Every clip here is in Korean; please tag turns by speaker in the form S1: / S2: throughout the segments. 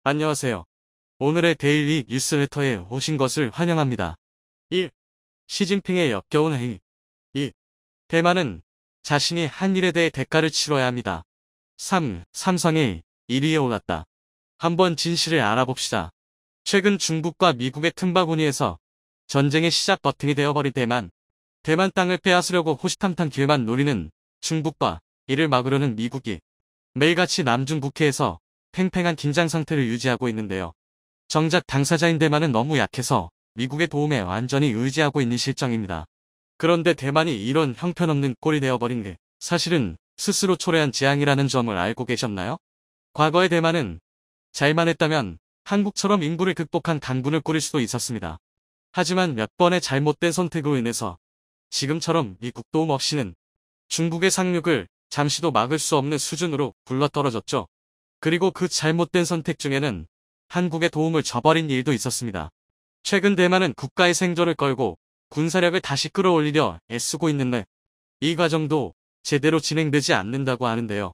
S1: 안녕하세요. 오늘의 데일리 뉴스레터에 오신 것을 환영합니다. 1. 시진핑의 역겨운 행위. 2. 대만은 자신이 한 일에 대해 대가를 치러야 합니다. 3. 삼성이 1위에 올랐다. 한번 진실을 알아봅시다. 최근 중국과 미국의 틈바구니에서 전쟁의 시작 버튼이 되어버린 대만. 대만 땅을 빼앗으려고 호시탐탐 기회만 노리는 중국과 이를 막으려는 미국이 매일같이 남중 국해에서 팽팽한 긴장 상태를 유지하고 있는데요. 정작 당사자인 대만은 너무 약해서 미국의 도움에 완전히 의지하고 있는 실정입니다. 그런데 대만이 이런 형편없는 꼴이 되어버린 게 사실은 스스로 초래한 재앙이라는 점을 알고 계셨나요? 과거의 대만은 잘만 했다면 한국처럼 인구를 극복한 강군을 꾸릴 수도 있었습니다. 하지만 몇 번의 잘못된 선택으로 인해서 지금처럼 미국 도움 없이는 중국의 상륙을 잠시도 막을 수 없는 수준으로 굴러떨어졌죠. 그리고 그 잘못된 선택 중에는 한국의 도움을 저버린 일도 있었습니다. 최근 대만은 국가의 생존을 걸고 군사력을 다시 끌어올리려 애쓰고 있는데 이 과정도 제대로 진행되지 않는다고 하는데요.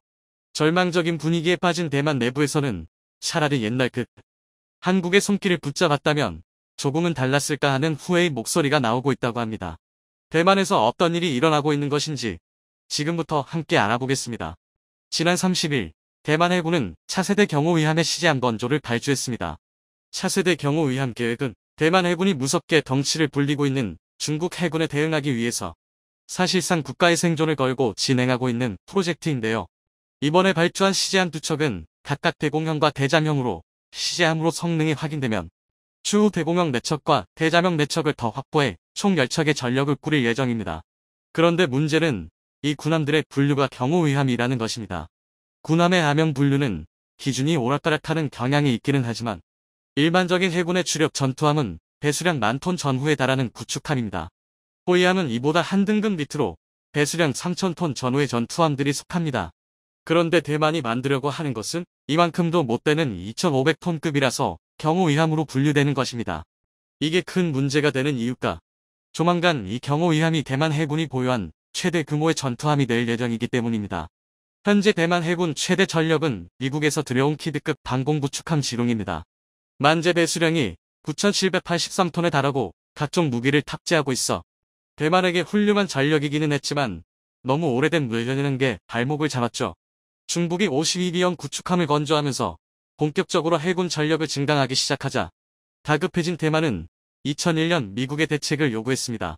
S1: 절망적인 분위기에 빠진 대만 내부에서는 차라리 옛날 한국의 손길을 붙잡았다면 조금은 달랐을까 하는 후회의 목소리가 나오고 있다고 합니다. 대만에서 어떤 일이 일어나고 있는 것인지 지금부터 함께 알아보겠습니다. 지난 30일 대만 해군은 차세대 경호위함의 시제한 건조를 발주했습니다. 차세대 경호위함 계획은 대만 해군이 무섭게 덩치를 불리고 있는 중국 해군에 대응하기 위해서 사실상 국가의 생존을 걸고 진행하고 있는 프로젝트인데요. 이번에 발주한 시제한 두 척은 각각 대공형과 대잠형으로 시제함으로 성능이 확인되면 추후 대공형 4척과 대잠형 4척을 더 확보해 총 10척의 전력을 꾸릴 예정입니다. 그런데 문제는 이 군함들의 분류가 경호위함이라는 것입니다. 군함의 하명 분류는 기준이 오락가락하는 경향이 있기는 하지만 일반적인 해군의 주력 전투함은 배수량 10,000톤 전후에 달하는 구축함입니다. 호위함은 이보다 한 등급 밑으로 배수량 3,000톤 전후의 전투함들이 속합니다. 그런데 대만이 만들려고 하는 것은 이만큼도 못 되는 2,500톤급이라서 경호위함으로 분류되는 것입니다. 이게 큰 문제가 되는 이유가 조만간 이 경호위함이 대만 해군이 보유한 최대 규모의 전투함이 될 예정이기 때문입니다. 현재 대만 해군 최대 전력은 미국에서 들여온 키드급 방공구축함 지룡입니다. 만재 배수량이 9,783톤에 달하고 각종 무기를 탑재하고 있어 대만에게 훌륭한 전력이기는 했지만 너무 오래된 물건이라는 게 발목을 잡았죠. 중국이 52기형 구축함을 건조하면서 본격적으로 해군 전력을 증강하기 시작하자 다급해진 대만은 2001년 미국의 대책을 요구했습니다.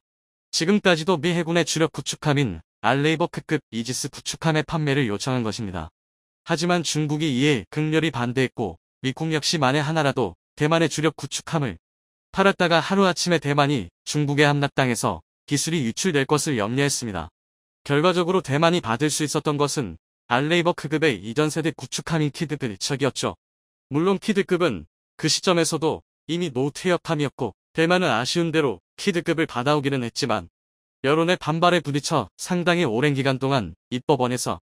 S1: 지금까지도 미 해군의 주력 구축함인 알레이버크급 이지스 구축함의 판매를 요청한 것입니다. 하지만 중국이 이에 극렬히 반대했고 미국 역시 만에 하나라도 대만의 주력 구축함을 팔았다가 하루아침에 대만이 중국에 함락당해서 기술이 유출될 것을 염려했습니다. 결과적으로 대만이 받을 수 있었던 것은 알레이버크급의 이전 세대 구축함인 키드급 1척이었죠. 물론 키드급은 그 시점에서도 이미 노퇴역함이었고 대만은 아쉬운 대로 키드급을 받아오기는 했지만 여론의 반발에 부딪혀 상당히 오랜 기간 동안 입법원에서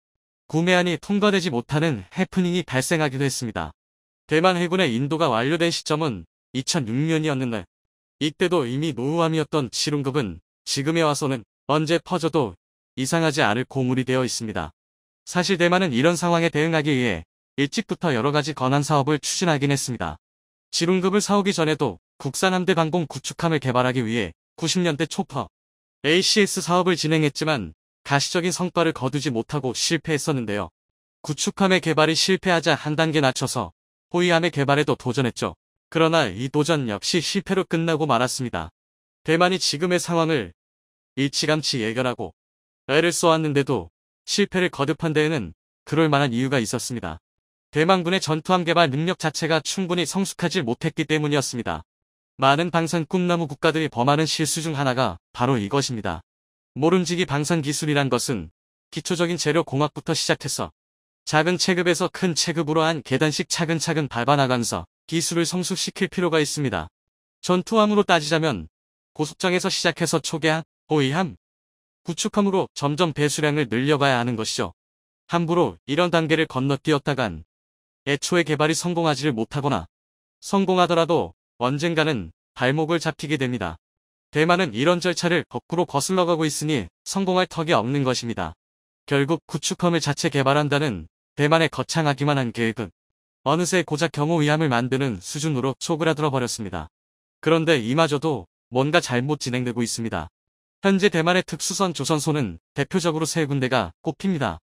S1: 구매안이 통과되지 못하는 해프닝이 발생하기도 했습니다. 대만 해군의 인도가 완료된 시점은 2006년이었는데 이때도 이미 노후함이었던 지룡급은 지금에 와서는 언제 퍼져도 이상하지 않을 고물이 되어 있습니다. 사실 대만은 이런 상황에 대응하기 위해 일찍부터 여러가지 건한 사업을 추진하긴 했습니다. 지룡급을 사오기 전에도 국산 함대 방공 구축함을 개발하기 위해 90년대 초파 ACS 사업을 진행했지만 가시적인 성과를 거두지 못하고 실패했었는데요. 구축함의 개발이 실패하자 한 단계 낮춰서 호위함의 개발에도 도전했죠. 그러나 이 도전 역시 실패로 끝나고 말았습니다. 대만이 지금의 상황을 일찌감치 예견하고 애를 쏘았는데도 실패를 거듭한 데에는 그럴 만한 이유가 있었습니다. 대만군의 전투함 개발 능력 자체가 충분히 성숙하지 못했기 때문이었습니다. 많은 방산 꿈나무 국가들이 범하는 실수 중 하나가 바로 이것입니다. 모름지기 방산 기술이란 것은 기초적인 재료 공학부터 시작해서 작은 체급에서 큰 체급으로 한 계단씩 차근차근 밟아나가면서 기술을 성숙시킬 필요가 있습니다. 전투함으로 따지자면 고속장에서 시작해서 초계함, 호위함, 구축함으로 점점 배수량을 늘려가야 하는 것이죠. 함부로 이런 단계를 건너뛰었다간 애초에 개발이 성공하지를 못하거나 성공하더라도 언젠가는 발목을 잡히게 됩니다. 대만은 이런 절차를 거꾸로 거슬러가고 있으니 성공할 턱이 없는 것입니다. 결국 구축함을 자체 개발한다는 대만의 거창하기만 한 계획은 어느새 고작 경호위함을 만드는 수준으로 쪼그라들어 버렸습니다. 그런데 이마저도 뭔가 잘못 진행되고 있습니다. 현재 대만의 특수선 조선소는 대표적으로 세 군데가 꼽힙니다.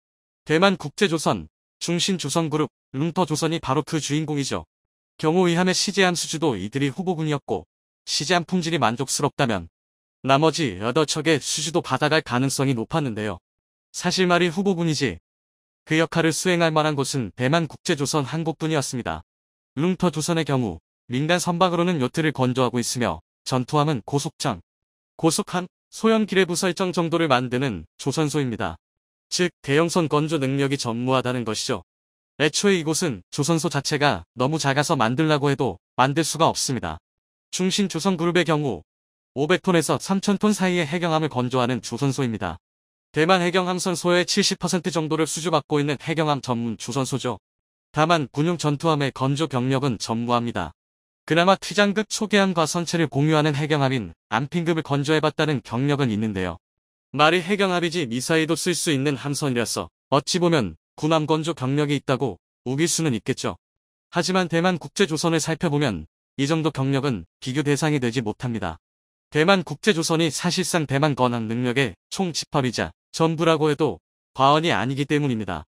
S1: 대만국제조선, 중신조선그룹, 룽터조선이 바로 그 주인공이죠. 경호위함의 시제함 수주도 이들이 후보군이었고 시제함 품질이 만족스럽다면 나머지 8척의 수주도 받아갈 가능성이 높았는데요. 사실 말이 후보군이지 그 역할을 수행할 만한 곳은 대만국제조선 한 곳뿐이었습니다. 룽터조선의 경우 민간 선박으로는 요트를 건조하고 있으며 전투함은 고속장, 고속함, 소형 기뢰부 설정 정도를 만드는 조선소입니다. 즉 대형선 건조 능력이 전무하다는 것이죠. 애초에 이곳은 조선소 자체가 너무 작아서 만들라고 해도 만들 수가 없습니다. 중신조선그룹의 경우 500톤에서 3000톤 사이의 해경함을 건조하는 조선소입니다. 대만 해경함선소의 70% 정도를 수주받고 있는 해경함 전문 조선소죠. 다만 군용 전투함의 건조 경력은 전무합니다. 그나마 튀장급 초계함과 선체를 공유하는 해경함인 안핀급을 건조해봤다는 경력은 있는데요. 말이 해경함이지 미사일도 쓸 수 있는 함선이라서 어찌 보면 군함 건조 경력이 있다고 우길 수는 있겠죠. 하지만 대만 국제조선을 살펴보면 이 정도 경력은 비교 대상이 되지 못합니다. 대만 국제조선이 사실상 대만 건항 능력의 총집합이자 전부라고 해도 과언이 아니기 때문입니다.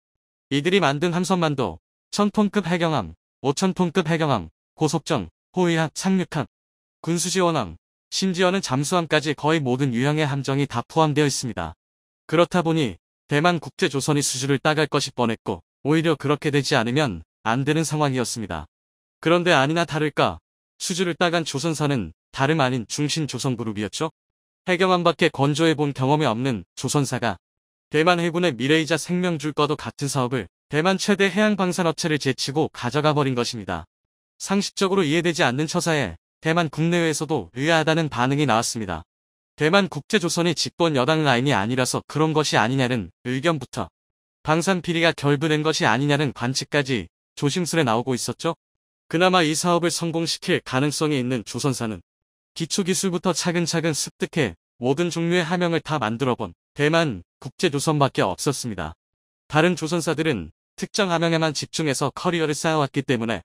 S1: 이들이 만든 함선만도 1000톤급 해경함, 5000톤급 해경함, 고속정, 호위함, 착륙함, 군수지원함, 심지어는 잠수함까지 거의 모든 유형의 함정이 다 포함되어 있습니다. 그렇다 보니 대만 국제조선이 수주를 따갈 것이 뻔했고 오히려 그렇게 되지 않으면 안 되는 상황이었습니다. 그런데 아니나 다를까 수주를 따간 조선사는 다름 아닌 중신조선그룹이었죠. 해경함밖에 건조해본 경험이 없는 조선사가 대만 해군의 미래이자 생명줄과도 같은 사업을 대만 최대 해양방산업체를 제치고 가져가 버린 것입니다. 상식적으로 이해되지 않는 처사에 대만 국내외에서도 의아하다는 반응이 나왔습니다. 대만 국제조선이 집권 여당 라인이 아니라서 그런 것이 아니냐는 의견부터 방산 비리가 결부된 것이 아니냐는 관측까지 조심스레 나오고 있었죠. 그나마 이 사업을 성공시킬 가능성이 있는 조선사는 기초기술부터 차근차근 습득해 모든 종류의 함형을 다 만들어본 대만 국제조선밖에 없었습니다. 다른 조선사들은 특정 함형에만 집중해서 커리어를 쌓아왔기 때문에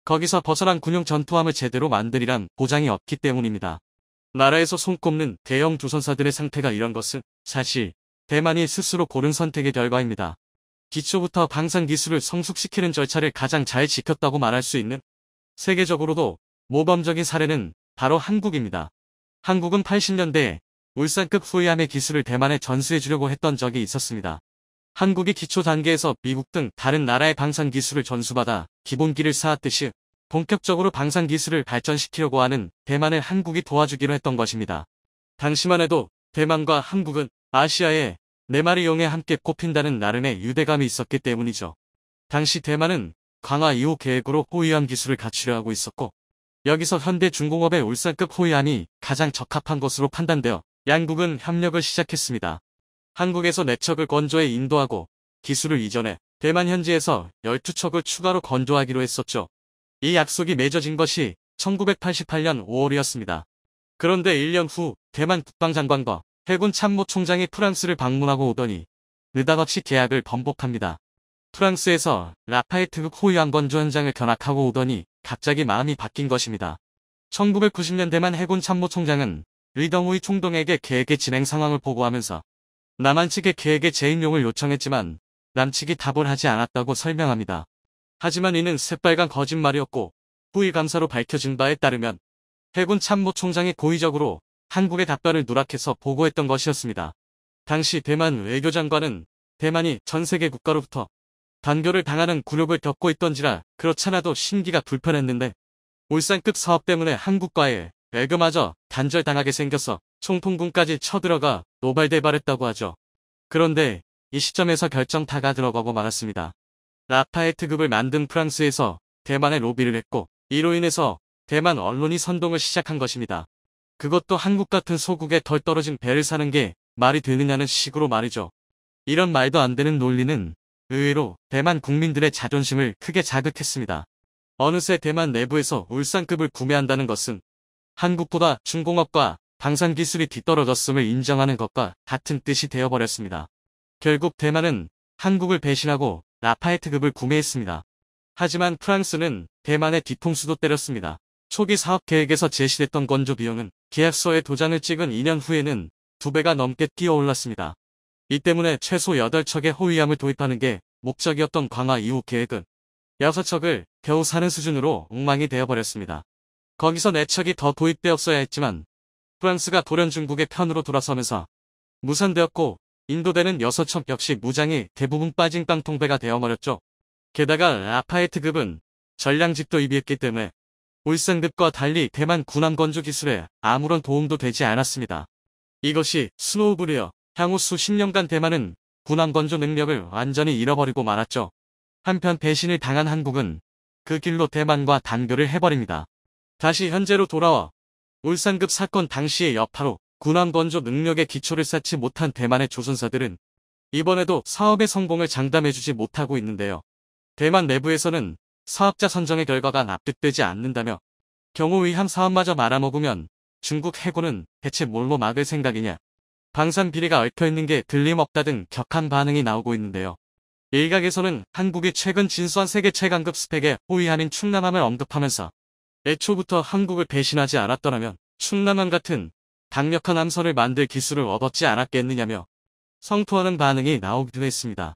S1: 거기서 벗어난 군용 전투함을 제대로 만들이란 보장이 없기 때문입니다. 나라에서 손꼽는 대형 조선사들의 상태가 이런 것은 사실 대만이 스스로 고른 선택의 결과입니다. 기초부터 방산 기술을 성숙시키는 절차를 가장 잘 지켰다고 말할 수 있는 세계적으로도 모범적인 사례는 바로 한국입니다. 한국은 80년대에 울산급 후위함의 기술을 대만에 전수해주려고 했던 적이 있었습니다. 한국이 기초 단계에서 미국 등 다른 나라의 방산 기술을 전수받아 기본기를 쌓았듯이 본격적으로 방산 기술을 발전시키려고 하는 대만을 한국이 도와주기로 했던 것입니다. 당시만 해도 대만과 한국은 아시아의 네 마리 용에 함께 꼽힌다는 나름의 유대감이 있었기 때문이죠. 당시 대만은 강화 2호 계획으로 호위함 기술을 갖추려 하고 있었고 여기서 현대중공업의 울산급 호위함이 가장 적합한 것으로 판단되어 양국은 협력을 시작했습니다. 한국에서 4척을 건조해 인도하고 기술을 이전해 대만 현지에서 12척을 추가로 건조하기로 했었죠. 이 약속이 맺어진 것이 1988년 5월이었습니다. 그런데 1년 후 대만 국방장관과 해군 참모총장이 프랑스를 방문하고 오더니 느닷없이 계약을 번복합니다. 프랑스에서 라파에트급 호위함 건조 현장을 견학하고 오더니 갑자기 마음이 바뀐 것입니다. 1990년 대만 해군 참모총장은 리덩우이 총독에게 계획의 진행 상황을 보고하면서 남한 측의 계획의 재인용을 요청했지만 남측이 답을 하지 않았다고 설명합니다. 하지만 이는 새빨간 거짓말이었고 후일 감사로 밝혀진 바에 따르면 해군 참모총장이 고의적으로 한국의 답변을 누락해서 보고했던 것이었습니다. 당시 대만 외교장관은 대만이 전 세계 국가로부터 단교를 당하는 굴욕을 겪고 있던지라 그렇잖아도 심기가 불편했는데 울산급 사업 때문에 한국과의 외교마저 단절당하게 생겨서 총통군까지 쳐들어가 노발대발했다고 하죠. 그런데 이 시점에서 결정타가 들어가고 말았습니다. 라파에트급을 만든 프랑스에서 대만에 로비를 했고 이로 인해서 대만 언론이 선동을 시작한 것입니다. 그것도 한국 같은 소국에 덜 떨어진 배를 사는 게 말이 되느냐는 식으로 말이죠. 이런 말도 안 되는 논리는 의외로 대만 국민들의 자존심을 크게 자극했습니다. 어느새 대만 내부에서 울산급을 구매한다는 것은 한국보다 중공업과 방산기술이 뒤떨어졌음을 인정하는 것과 같은 뜻이 되어버렸습니다. 결국 대만은 한국을 배신하고 라파에트급을 구매했습니다. 하지만 프랑스는 대만의 뒤통수도 때렸습니다. 초기 사업 계획에서 제시됐던 건조 비용은 계약서에 도장을 찍은 2년 후에는 2배가 넘게 뛰어올랐습니다. 이 때문에 최소 8척의 호위함을 도입하는 게 목적이었던 광화 이후 계획은 6척을 겨우 사는 수준으로 엉망이 되어버렸습니다. 거기서 4척이 더 도입되었어야 했지만 프랑스가 돌연 중국의 편으로 돌아서면서 무산되었고 인도대는 6척 역시 무장이 대부분 빠진 깡통배가 되어버렸죠. 게다가 라파에트급은 전량직도 입이했기 때문에 울산급과 달리 대만 군함 건조 기술에 아무런 도움도 되지 않았습니다. 이것이 스노우볼이어 향후 수십 년간 대만은 군함 건조 능력을 완전히 잃어버리고 말았죠. 한편 배신을 당한 한국은 그 길로 대만과 단교를 해버립니다. 다시 현재로 돌아와 울산급 사건 당시의 여파로 군함 건조 능력의 기초를 쌓지 못한 대만의 조선사들은 이번에도 사업의 성공을 장담해주지 못하고 있는데요. 대만 내부에서는 사업자 선정의 결과가 납득되지 않는다며 경호 위함 사업마저 말아먹으면 중국 해군은 대체 뭘로 막을 생각이냐, 방산 비리가 얽혀있는 게 들림없다 등 격한 반응이 나오고 있는데요. 일각에서는 한국이 최근 진수한 세계 최강급 스펙의 호위함인 충남함을 언급하면서 애초부터 한국을 배신하지 않았더라면 충남함 같은 강력한 함선을 만들 기술을 얻었지 않았겠느냐며 성토하는 반응이 나오기도 했습니다.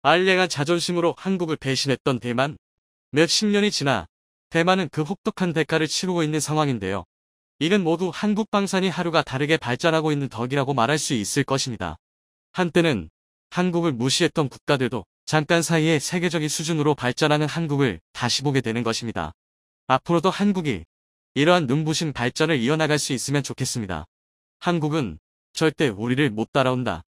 S1: 알량한 자존심으로 한국을 배신했던 대만. 몇십 년이 지나 대만은 그 혹독한 대가를 치르고 있는 상황인데요. 이는 모두 한국 방산이 하루가 다르게 발전하고 있는 덕이라고 말할 수 있을 것입니다. 한때는 한국을 무시했던 국가들도 잠깐 사이에 세계적인 수준으로 발전하는 한국을 다시 보게 되는 것입니다. 앞으로도 한국이 이러한 눈부신 발전을 이어나갈 수 있으면 좋겠습니다. 한국은 절대 우리를 못 따라온다.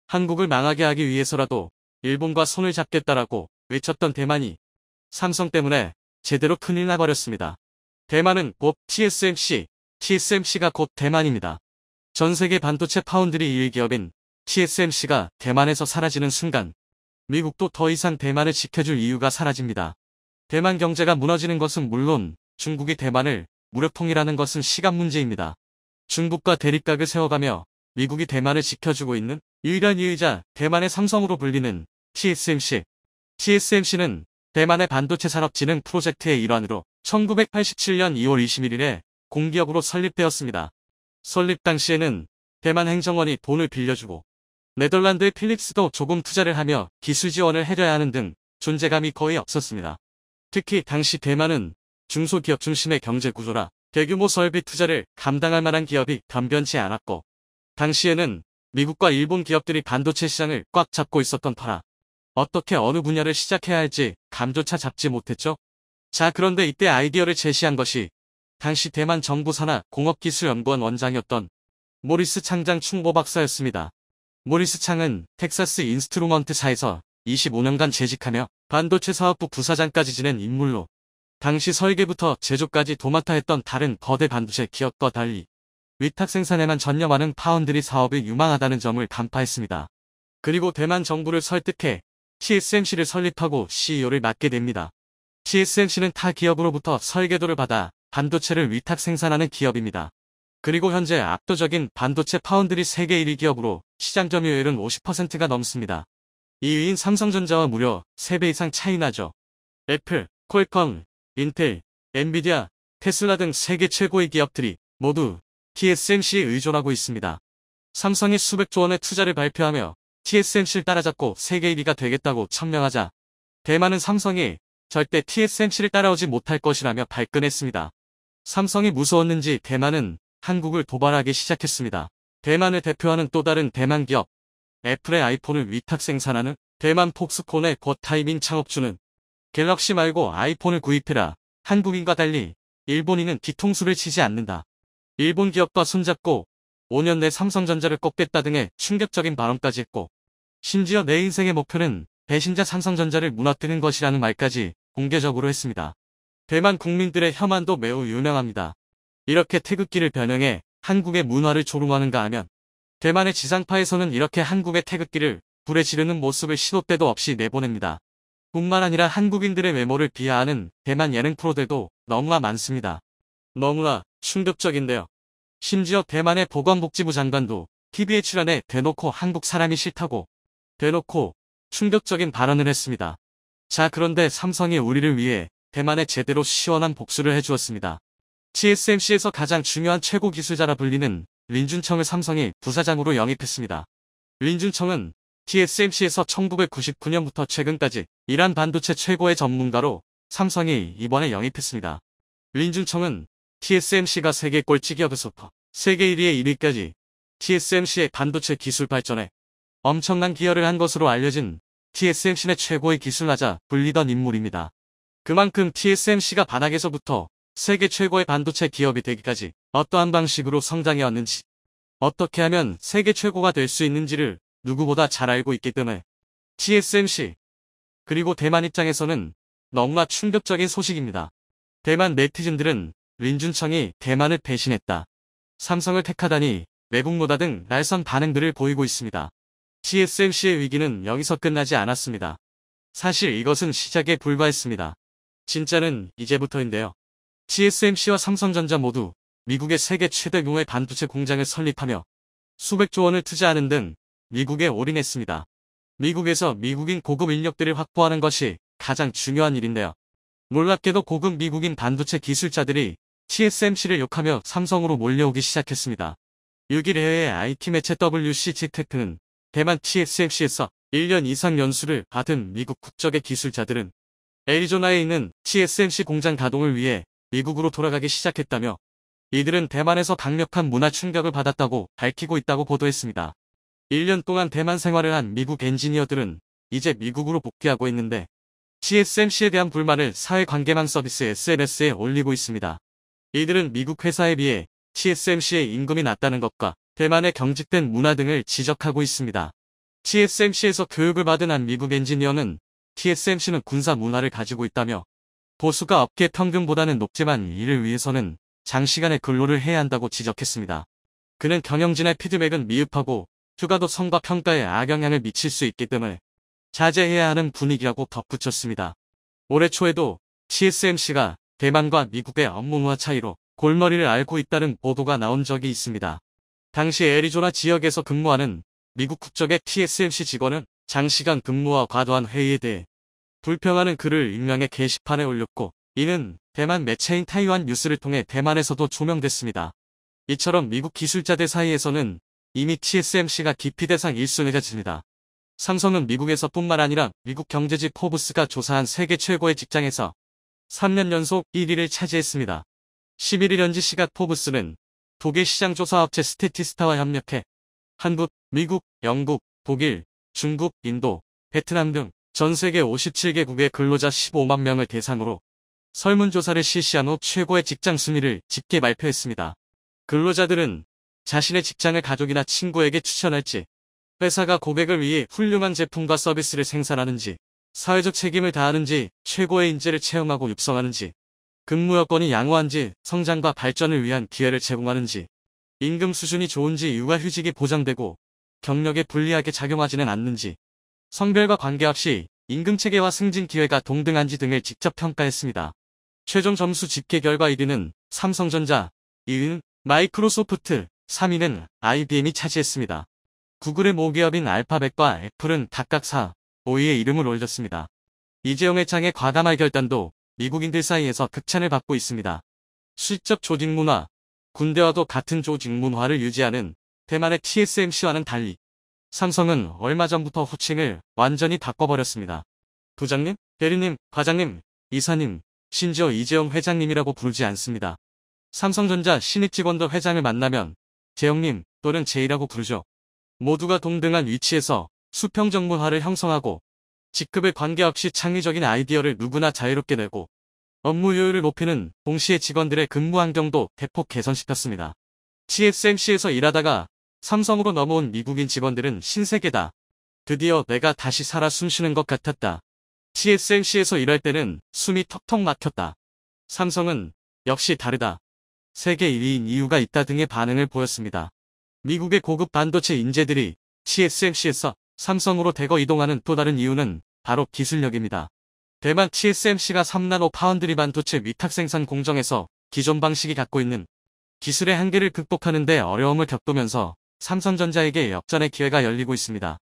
S1: 한국을 망하게 하기 위해서라도 일본과 손을 잡겠다라고 외쳤던 대만이 삼성 때문에 제대로 큰일 나버렸습니다. 대만은 곧 TSMC, TSMC가 곧 대만입니다. 전 세계 반도체 파운드리 1기업인 TSMC가 대만에서 사라지는 순간 미국도 더 이상 대만을 지켜줄 이유가 사라집니다. 대만 경제가 무너지는 것은 물론 중국이 대만을 무력 통일하는 것은 시간 문제입니다. 중국과 대립각을 세워가며 미국이 대만을 지켜주고 있는 유일한 이유이자 대만의 삼성으로 불리는 TSMC. TSMC는 대만의 반도체 산업진흥 프로젝트의 일환으로 1987년 2월 21일에 공기업으로 설립되었습니다. 설립 당시에는 대만 행정원이 돈을 빌려주고 네덜란드의 필립스도 조금 투자를 하며 기술 지원을 해줘야 하는 등 존재감이 거의 없었습니다. 특히 당시 대만은 중소기업 중심의 경제 구조라 대규모 설비 투자를 감당할 만한 기업이 변변치 않았고 당시에는 미국과 일본 기업들이 반도체 시장을 꽉 잡고 있었던 터라 어떻게 어느 분야를 시작해야 할지 감조차 잡지 못했죠. 자, 그런데 이때 아이디어를 제시한 것이 당시 대만 정부 산하 공업기술연구원 원장이었던 모리스 창장 충보 박사였습니다. 모리스 창은 텍사스 인스트루먼트사에서 25년간 재직하며 반도체 사업부 부사장까지 지낸 인물로 당시 설계부터 제조까지 도맡아 했던 다른 거대 반도체 기업과 달리 위탁 생산에만 전념하는 파운드리 사업이 유망하다는 점을 간파했습니다. 그리고 대만 정부를 설득해 TSMC를 설립하고 CEO를 맡게 됩니다. TSMC는 타 기업으로부터 설계도를 받아 반도체를 위탁 생산하는 기업입니다. 그리고 현재 압도적인 반도체 파운드리 세계 1위 기업으로 시장 점유율은 50%가 넘습니다. 2위인 삼성전자와 무려 3배 이상 차이 나죠. 애플, 퀄컴, 인텔, 엔비디아, 테슬라 등 세계 최고의 기업들이 모두 TSMC에 의존하고 있습니다. 삼성이 수백조 원의 투자를 발표하며 TSMC를 따라잡고 세계 1위가 되겠다고 천명하자 대만은 삼성이 절대 TSMC를 따라오지 못할 것이라며 발끈했습니다. 삼성이 무서웠는지 대만은 한국을 도발하기 시작했습니다. 대만을 대표하는 또 다른 대만 기업 애플의 아이폰을 위탁 생산하는 대만 폭스콘의 궈타이밍 창업주는 갤럭시 말고 아이폰을 구입해라. 한국인과 달리 일본인은 뒤통수를 치지 않는다. 일본 기업과 손잡고 5년 내 삼성전자를 꺾겠다 등의 충격적인 발언까지 했고 심지어 내 인생의 목표는 배신자 삼성전자를 무너뜨리는 것이라는 말까지 공개적으로 했습니다. 대만 국민들의 혐한도 매우 유명합니다. 이렇게 태극기를 변형해 한국의 문화를 조롱하는가 하면 대만의 지상파에서는 이렇게 한국의 태극기를 불에 지르는 모습을 시도 때도 없이 내보냅니다. 뿐만 아니라 한국인들의 외모를 비하하는 대만 예능 프로들도 너무나 많습니다. 너무나 충격적인데요. 심지어 대만의 보건복지부 장관도 TV에 출연해 대놓고 한국 사람이 싫다고 대놓고 충격적인 발언을 했습니다. 자, 그런데 삼성이 우리를 위해 대만에 제대로 시원한 복수를 해주었습니다. TSMC에서 가장 중요한 최고 기술자라 불리는 린준청을 삼성이 부사장으로 영입했습니다. 린준청은 TSMC에서 1999년부터 최근까지 이란 반도체 최고의 전문가로 삼성이 이번에 영입했습니다. 린준청은 TSMC가 세계 꼴찌 기업에서부터 세계 1위의 1위까지 TSMC의 반도체 기술 발전에 엄청난 기여를 한 것으로 알려진 TSMC 내 최고의 기술자자 불리던 인물입니다. 그만큼 TSMC가 바닥에서부터 세계 최고의 반도체 기업이 되기까지 어떠한 방식으로 성장해왔는지, 어떻게 하면 세계 최고가 될 수 있는지를 누구보다 잘 알고 있기 때문에 TSMC, 그리고 대만 입장에서는 너무나 충격적인 소식입니다. 대만 네티즌들은 린준청이 대만을 배신했다, 삼성을 택하다니 외국노다 등 날선 반응들을 보이고 있습니다. TSMC의 위기는 여기서 끝나지 않았습니다. 사실 이것은 시작에 불과했습니다. 진짜는 이제부터인데요. TSMC와 삼성전자 모두 미국의 세계 최대 규모의 반도체 공장을 설립하며 수백조 원을 투자하는 등 미국에 올인했습니다. 미국에서 미국인 고급 인력들을 확보하는 것이 가장 중요한 일인데요. 놀랍게도 고급 미국인 반도체 기술자들이 TSMC를 욕하며 삼성으로 몰려오기 시작했습니다. 6일 해외 IT 매체 WCGTech는 대만 TSMC에서 1년 이상 연수를 받은 미국 국적의 기술자들은 애리조나에 있는 TSMC 공장 가동을 위해 미국으로 돌아가기 시작했다며, 이들은 대만에서 강력한 문화 충격을 받았다고 밝히고 있다고 보도했습니다. 1년 동안 대만 생활을 한 미국 엔지니어들은 이제 미국으로 복귀하고 있는데 TSMC에 대한 불만을 사회관계망 서비스 SNS에 올리고 있습니다. 이들은 미국 회사에 비해 TSMC의 임금이 낮다는 것과 대만의 경직된 문화 등을 지적하고 있습니다. TSMC에서 교육을 받은 한 미국 엔지니어는 TSMC는 군사 문화를 가지고 있다며, 보수가 업계 평균보다는 높지만 이를 위해서는 장시간의 근로를 해야 한다고 지적했습니다. 그는 경영진의 피드백은 미흡하고 휴가도 성과 평가에 악영향을 미칠 수 있기 때문에 자제해야 하는 분위기라고 덧붙였습니다. 올해 초에도 TSMC가 대만과 미국의 업무 문화 차이로 골머리를 앓고 있다는 보도가 나온 적이 있습니다. 당시 애리조나 지역에서 근무하는 미국 국적의 TSMC 직원은 장시간 근무와 과도한 회의에 대해 불평하는 글을 익명의 게시판에 올렸고, 이는 대만 매체인 타이완 뉴스를 통해 대만에서도 조명됐습니다. 이처럼 미국 기술자들 사이에서는 이미 TSMC가 기피 대상 1순위가 집니다. 삼성은 미국에서뿐만 아니라 미국 경제지 포브스가 조사한 세계 최고의 직장에서 3년 연속 1위를 차지했습니다. 11일 현지 시각 포브스는 독일 시장조사업체 스태티스타와 협력해 한국, 미국, 영국, 독일, 중국, 인도, 베트남 등 전 세계 57개국의 근로자 15만 명을 대상으로 설문조사를 실시한 후 최고의 직장 순위를 집계 발표했습니다. 근로자들은 자신의 직장을 가족이나 친구에게 추천할지, 회사가 고객을 위해 훌륭한 제품과 서비스를 생산하는지, 사회적 책임을 다하는지, 최고의 인재를 채용하고 육성하는지, 근무 여건이 양호한지, 성장과 발전을 위한 기회를 제공하는지, 임금 수준이 좋은지, 육아휴직이 보장되고 경력에 불리하게 작용하지는 않는지, 성별과 관계없이 임금체계와 승진 기회가 동등한지 등을 직접 평가했습니다. 최종 점수 집계 결과 1위는 삼성전자, 2위는 마이크로소프트, 3위는 IBM이 차지했습니다. 구글의 모기업인 알파벳과 애플은 각각 4, 5위에 이름을 올렸습니다. 이재용 회장의 과감한 결단도 미국인들 사이에서 극찬을 받고 있습니다. 수직적 조직 문화, 군대와도 같은 조직 문화를 유지하는 대만의 TSMC와는 달리 삼성은 얼마 전부터 호칭을 완전히 바꿔버렸습니다. 부장님, 대리님, 과장님, 이사님, 심지어 이재용 회장님이라고 부르지 않습니다. 삼성전자 신입 직원도 회장을 만나면 재용님 또는 제이라고 부르죠. 모두가 동등한 위치에서 수평적 문화를 형성하고 직급에 관계없이 창의적인 아이디어를 누구나 자유롭게 내고 업무 효율을 높이는 동시에 직원들의 근무 환경도 대폭 개선시켰습니다. TSMC에서 일하다가 삼성으로 넘어온 미국인 직원들은 신세계다. 드디어 내가 다시 살아 숨쉬는 것 같았다. TSMC에서 일할 때는 숨이 턱턱 막혔다. 삼성은 역시 다르다. 세계 1위인 이유가 있다 등의 반응을 보였습니다. 미국의 고급 반도체 인재들이 TSMC에서 삼성으로 대거 이동하는 또 다른 이유는 바로 기술력입니다. 대만 TSMC가 3나노 파운드리 반도체 위탁 생산 공정에서 기존 방식이 갖고 있는 기술의 한계를 극복하는 데 어려움을 겪으면서 삼성전자에게 역전의 기회가 열리고 있습니다.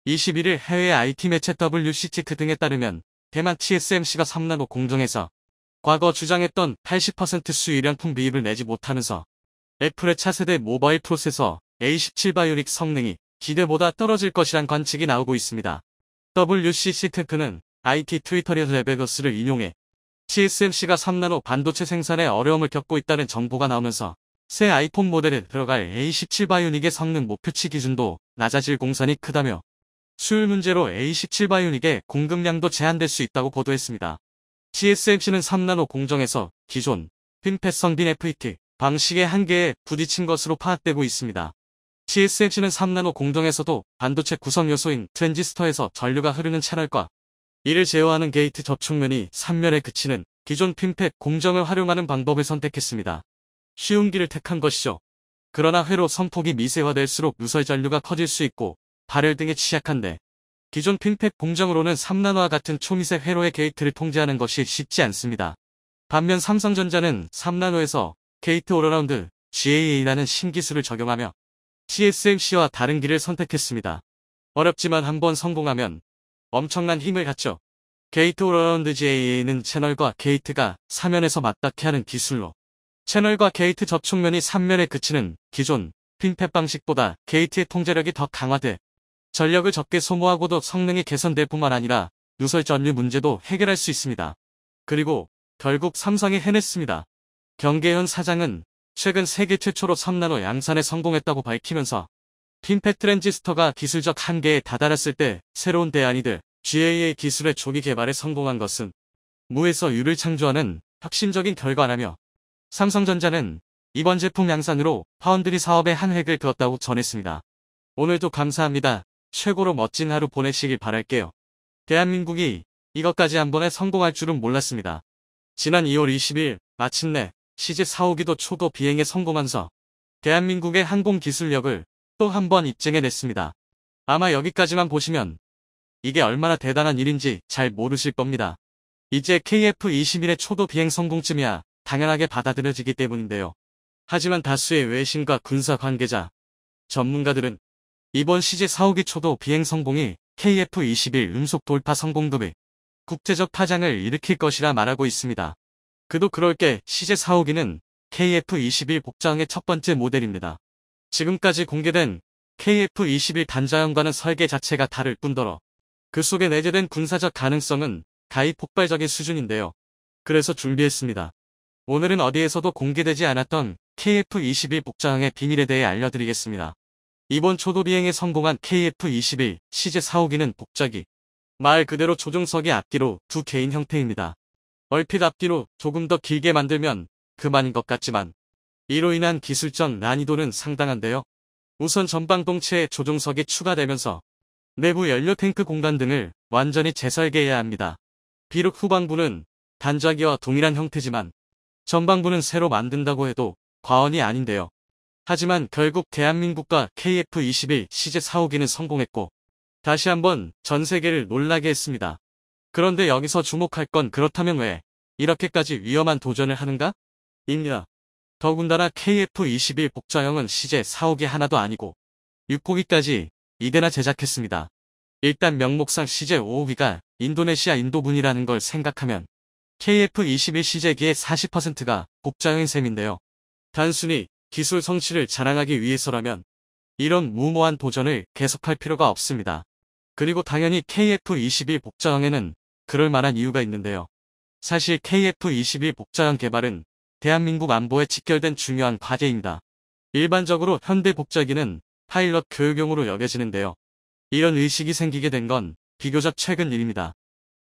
S1: 21일 해외 IT 매체 WCGT 등에 따르면 대만 TSMC가 3나노 공정에서 과거 주장했던 80% 수율량품 비입을 내지 못하면서 애플의 차세대 모바일 프로세서 A17 바이오닉 성능이 기대보다 떨어질 것이란 관측이 나오고 있습니다. WCC 테크는 IT 트위터리에서 레베거스를 인용해 TSMC가 3나노 반도체 생산에 어려움을 겪고 있다는 정보가 나오면서 새 아이폰 모델에 들어갈 A17 바이오닉의 성능 목표치 기준도 낮아질 공산이 크다며 수율 문제로 A17 바이오닉의 공급량도 제한될 수 있다고 보도했습니다. TSMC는 3나노 공정에서 기존 핀펫 성빈 FET 방식의 한계에 부딪힌 것으로 파악되고 있습니다. TSMC는 3나노 공정에서도 반도체 구성 요소인 트랜지스터에서 전류가 흐르는 채널과 이를 제어하는 게이트 접촉면이 3면에 그치는 기존 핀펫 공정을 활용하는 방법을 선택했습니다. 쉬운 길을 택한 것이죠. 그러나 회로 선폭이 미세화될수록 누설 전류가 커질 수 있고 발열 등에 취약한데 기존 핀펫 공정으로는 3나노와 같은 초미세 회로의 게이트를 통제하는 것이 쉽지 않습니다. 반면 삼성전자는 3나노에서 게이트 올어라운드 GAA라는 신기술을 적용하며 TSMC와 다른 길을 선택했습니다. 어렵지만 한번 성공하면 엄청난 힘을 갖죠. 게이트 올어라운드 GAA는 채널과 게이트가 사면에서 맞닿게 하는 기술로 채널과 게이트 접촉면이 3면에 그치는 기존 핀펫 방식보다 게이트의 통제력이 더 강화돼 전력을 적게 소모하고도 성능이 개선될 뿐만 아니라 누설 전류 문제도 해결할 수 있습니다. 그리고 결국 삼성이 해냈습니다. 경계현 사장은 최근 세계 최초로 3나노 양산에 성공했다고 밝히면서 핀펫 트랜지스터가 기술적 한계에 다다랐을 때 새로운 대안이 될 GAA 기술의 조기 개발에 성공한 것은 무에서 유를 창조하는 혁신적인 결과라며 삼성전자는 이번 제품 양산으로 파운드리 사업에 한 획을 그었다고 전했습니다. 오늘도 감사합니다. 최고로 멋진 하루 보내시길 바랄게요. 대한민국이 이것까지 한 번에 성공할 줄은 몰랐습니다. 지난 2월 20일 마침내 CJ452도 초도 비행에 성공하면서 대한민국의 항공 기술력을 또 한 번 입증해냈습니다. 아마 여기까지만 보시면 이게 얼마나 대단한 일인지 잘 모르실 겁니다. 이제 KF-21의 초도 비행 성공쯤이야 당연하게 받아들여지기 때문인데요. 하지만 다수의 외신과 군사 관계자, 전문가들은 이번 CJ452 초도 비행 성공이 KF-21 음속 돌파 성공급의 국제적 파장을 일으킬 것이라 말하고 있습니다. 그도 그럴 게 CJ452는 KF-21 복장의 첫 번째 모델입니다. 지금까지 공개된 KF-21 단자형과는 설계 자체가 다를 뿐더러 그 속에 내재된 군사적 가능성은 가히 폭발적인 수준인데요. 그래서 준비했습니다. 오늘은 어디에서도 공개되지 않았던 KF-21 복장의 비밀에 대해 알려드리겠습니다. 이번 초도 비행에 성공한 KF-21 CJ452는 복작이 말 그대로 조종석의 앞뒤로 두 개인 형태입니다. 얼핏 앞뒤로 조금 더 길게 만들면 그만인 것 같지만 이로 인한 기술적 난이도는 상당한데요. 우선 전방동체에 조종석이 추가되면서 내부 연료 탱크 공간 등을 완전히 재설계해야 합니다. 비록 후방부는 단자기와 동일한 형태지만 전방부는 새로 만든다고 해도 과언이 아닌데요. 하지만 결국 대한민국과 KF-21 CJ452는 성공했고 다시 한번 전 세계를 놀라게 했습니다. 그런데 여기서 주목할 건 그렇다면 왜 이렇게까지 위험한 도전을 하는가? 입니다. 더군다나 KF-21 복자형은 CJ452개 하나도 아니고 6호기까지 2대나 제작했습니다. 일단 명목상 CJ552가 인도네시아 인도분이라는 걸 생각하면 KF-21 CJ기의 40%가 복자형인 셈인데요. 단순히 기술 성취를 자랑하기 위해서라면 이런 무모한 도전을 계속할 필요가 없습니다. 그리고 당연히 KF-21 복자형에는 그럴 만한 이유가 있는데요. 사실 KF-21 복자형 개발은 대한민국 안보에 직결된 중요한 과제입니다. 일반적으로 현대 복자기는 파일럿 교육용으로 여겨지는데요. 이런 의식이 생기게 된 건 비교적 최근 일입니다.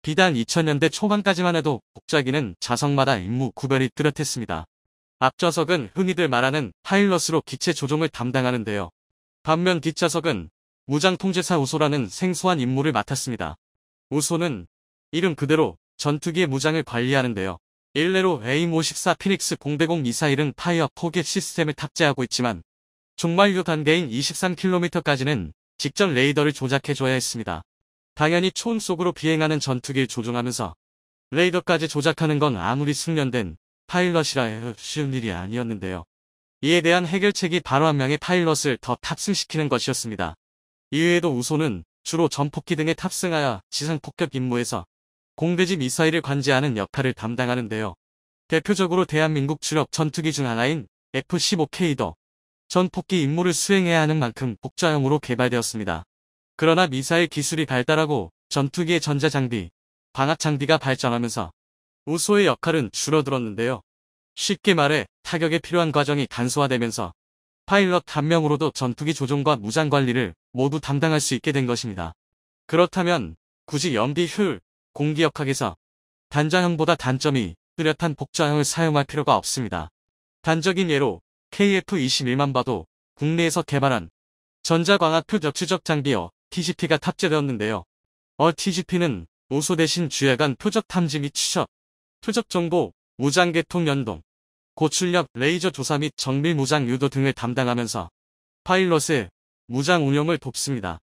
S1: 비단 2000년대 초반까지만 해도 복자기는 좌석마다 임무 구별이 뚜렷했습니다. 앞좌석은 흔히들 말하는 파일럿으로 기체 조종을 담당하는데요. 반면 뒷좌석은 무장통제사 우소라는 생소한 임무를 맡았습니다. 우소는 이름 그대로 전투기의 무장을 관리하는데요. 일례로 AIM-54 피닉스 공대공 미사일은 파이어 포겟 시스템을 탑재하고 있지만 종말류 단계인 23km까지는 직접 레이더를 조작해줘야 했습니다. 당연히 초음 속으로 비행하는 전투기를 조종하면서 레이더까지 조작하는 건 아무리 숙련된 파일럿이라 쉬운 일이 아니었는데요. 이에 대한 해결책이 바로 한 명의 파일럿을 더 탑승시키는 것이었습니다. 이외에도 우소는 주로 전폭기 등에 탑승하여 지상 폭격 임무에서 공대지 미사일을 관제하는 역할을 담당하는데요. 대표적으로 대한민국 주력 전투기 중 하나인 F-15K도 전폭기 임무를 수행해야 하는 만큼 복좌형으로 개발되었습니다. 그러나 미사일 기술이 발달하고 전투기의 전자장비, 방압장비가 발전하면서 우소의 역할은 줄어들었는데요. 쉽게 말해 타격에 필요한 과정이 간소화되면서 파일럿 한 명으로도 전투기 조종과 무장 관리를 모두 담당할 수 있게 된 것입니다. 그렇다면 굳이 연비 효율, 공기역학에서 단자형보다 단점이 뚜렷한 복좌형을 사용할 필요가 없습니다. 단적인 예로 KF-21만 봐도 국내에서 개발한 전자광학 표적 장비여 TGP가 탑재되었는데요. TGP는 우소 대신 주야간 표적 탐지 및 추적, 표적 정보, 무장 개통 연동, 고출력 레이저 조사 및 정밀 무장 유도 등을 담당하면서 파일럿의 무장 운용을 돕습니다.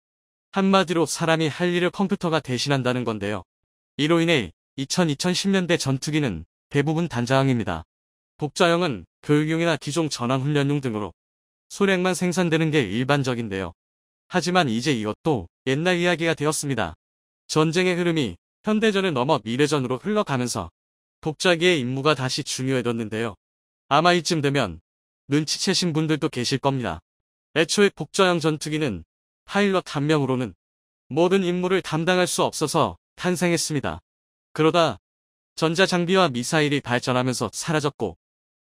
S1: 한마디로 사람이 할 일을 컴퓨터가 대신한다는 건데요. 이로 인해 2010년대 전투기는 대부분 단자형입니다. 복좌형은 교육용이나 기종 전환 훈련용 등으로 소량만 생산되는 게 일반적인데요. 하지만 이제 이것도 옛날 이야기가 되었습니다. 전쟁의 흐름이 현대전을 넘어 미래전으로 흘러가면서 복좌기의 임무가 다시 중요해졌는데요. 아마 이쯤 되면 눈치채신 분들도 계실 겁니다. 애초에 복좌형 전투기는 파일럿 한 명으로는 모든 임무를 담당할 수 없어서 탄생했습니다. 그러다 전자장비와 미사일이 발전하면서 사라졌고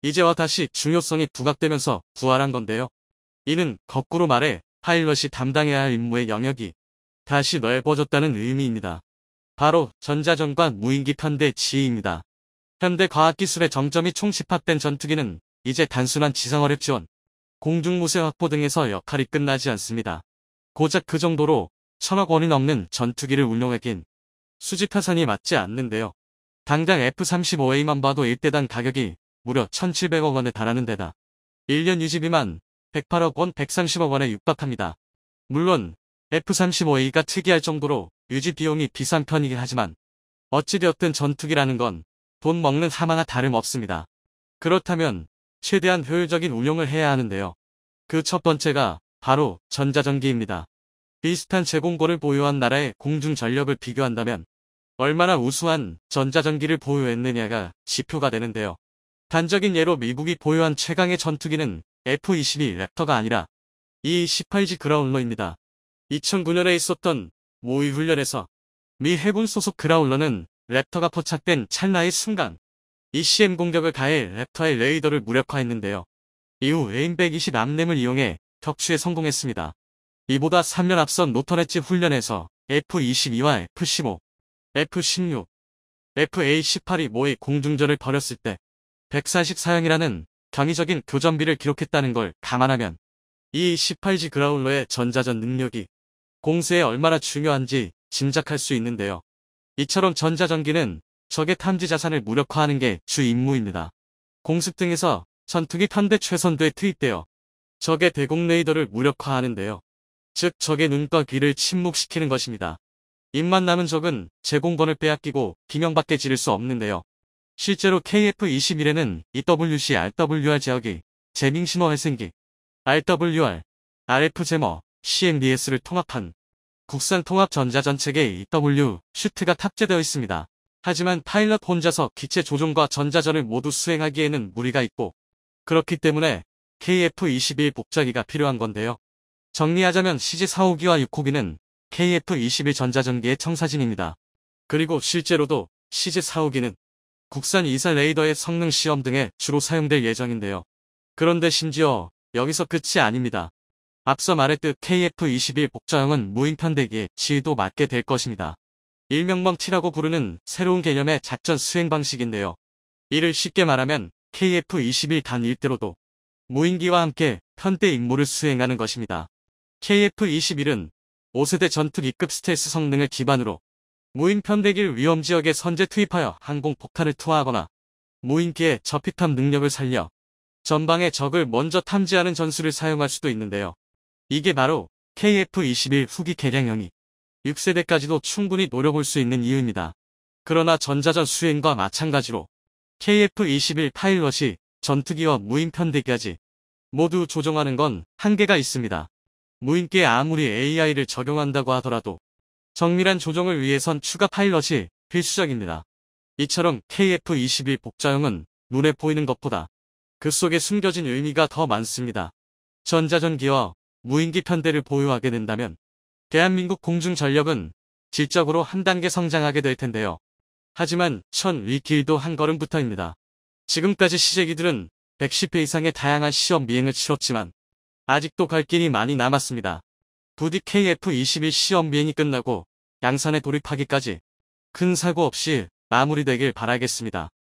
S1: 이제와 다시 중요성이 부각되면서 부활한 건데요. 이는 거꾸로 말해 파일럿이 담당해야 할 임무의 영역이 다시 넓어졌다는 의미입니다. 바로 전자전과 무인기 편대 지휘입니다. 현대 과학기술의 정점이 총집합된 전투기는 이제 단순한 지상어뢰 지원, 공중무쇠 확보 등에서 역할이 끝나지 않습니다. 고작 그 정도로 1,000억 원이 넘는 전투기를 운용하기엔 수지타산이 맞지 않는데요. 당장 F-35A만 봐도 1대당 가격이 무려 1,700억 원에 달하는 데다 1년 유지비만 108억 원, 130억 원에 육박합니다. 물론 F-35A가 특이할 정도로 유지 비용이 비싼 편이긴 하지만 어찌되었든 전투기라는 건 돈 먹는 하마나 다름없습니다. 그렇다면 최대한 효율적인 운용을 해야 하는데요. 그 첫 번째가 바로 전자전기입니다. 비슷한 제공권을 보유한 나라의 공중전력을 비교한다면 얼마나 우수한 전자전기를 보유했느냐가 지표가 되는데요. 단적인 예로 미국이 보유한 최강의 전투기는 F-22 랩터가 아니라 E-18G 그라울러입니다. 2009년에 있었던 모의 훈련에서 미 해군 소속 그라울러는 랩터가 포착된 찰나의 순간 ECM 공격을 가해 랩터의 레이더를 무력화했는데요. 이후 AIM-120 암램을 이용해 격추에 성공했습니다. 이보다 3년 앞선 노턴 엣지 훈련에서 F-22와 F-15, F-16, FA-18이 모의 공중전을 벌였을 때 144형이라는 경이적인 교전비를 기록했다는 걸 감안하면 이 18G 그라울러의 전자전 능력이 공세에 얼마나 중요한지 짐작할 수 있는데요. 이처럼 전자전기는 적의 탐지 자산을 무력화하는 게 주 임무입니다. 공습 등에서 전투기 편대 최선두에 투입되어 적의 대공 레이더를 무력화하는데요. 즉 적의 눈과 귀를 침묵시키는 것입니다. 입만 남은 적은 제공권을 빼앗기고 비명밖에 지를 수 없는데요. 실제로 KF-21에는 EWC, RWR 제어기, 재밍신호 회생기, RWR, RF 제머, CMDS를 통합한 국산 통합 전자전체계 EW 슈트가 탑재되어 있습니다. 하지만 파일럿 혼자서 기체 조종과 전자전을 모두 수행하기에는 무리가 있고 그렇기 때문에 KF-21 복좌기가 필요한 건데요. 정리하자면 CJ-4호기와 6호기는 KF-21 전자전기의 청사진입니다. 그리고 실제로도 CJ-4호기는 국산 이사 레이더의 성능 시험 등에 주로 사용될 예정인데요. 그런데 심지어 여기서 끝이 아닙니다. 앞서 말했듯 KF-21 복좌형은 무인 편대기에 지휘도 맡게 될 것입니다. 일명범 T라고 부르는 새로운 개념의 작전 수행 방식인데요. 이를 쉽게 말하면 KF-21 단 1대로도 무인기와 함께 편대 임무를 수행하는 것입니다. KF-21은 5세대 전투기급 스텔스 성능을 기반으로 무인 편대기를 위험지역에 선제 투입하여 항공 폭탄을 투하하거나 무인기의 저피탐 능력을 살려 전방의 적을 먼저 탐지하는 전술을 사용할 수도 있는데요. 이게 바로 KF-21 후기 개량형이 6세대까지도 충분히 노려볼 수 있는 이유입니다. 그러나 전자전 수행과 마찬가지로 KF-21 파일럿이 전투기와 무인 편대기까지 모두 조종하는 건 한계가 있습니다. 무인기에 아무리 AI를 적용한다고 하더라도 정밀한 조종을 위해선 추가 파일럿이 필수적입니다. 이처럼 KF-21 복자형은 눈에 보이는 것보다 그 속에 숨겨진 의미가 더 많습니다. 전자전기와 무인기 편대를 보유하게 된다면 대한민국 공중전력은 질적으로 한 단계 성장하게 될 텐데요. 하지만 이 길도 한 걸음부터입니다. 지금까지 시제기들은 110회 이상의 다양한 시험 미행을 치렀지만 아직도 갈 길이 많이 남았습니다. 부디 KF-21 시험 미행이 끝나고 양산에 돌입하기까지 큰 사고 없이 마무리되길 바라겠습니다.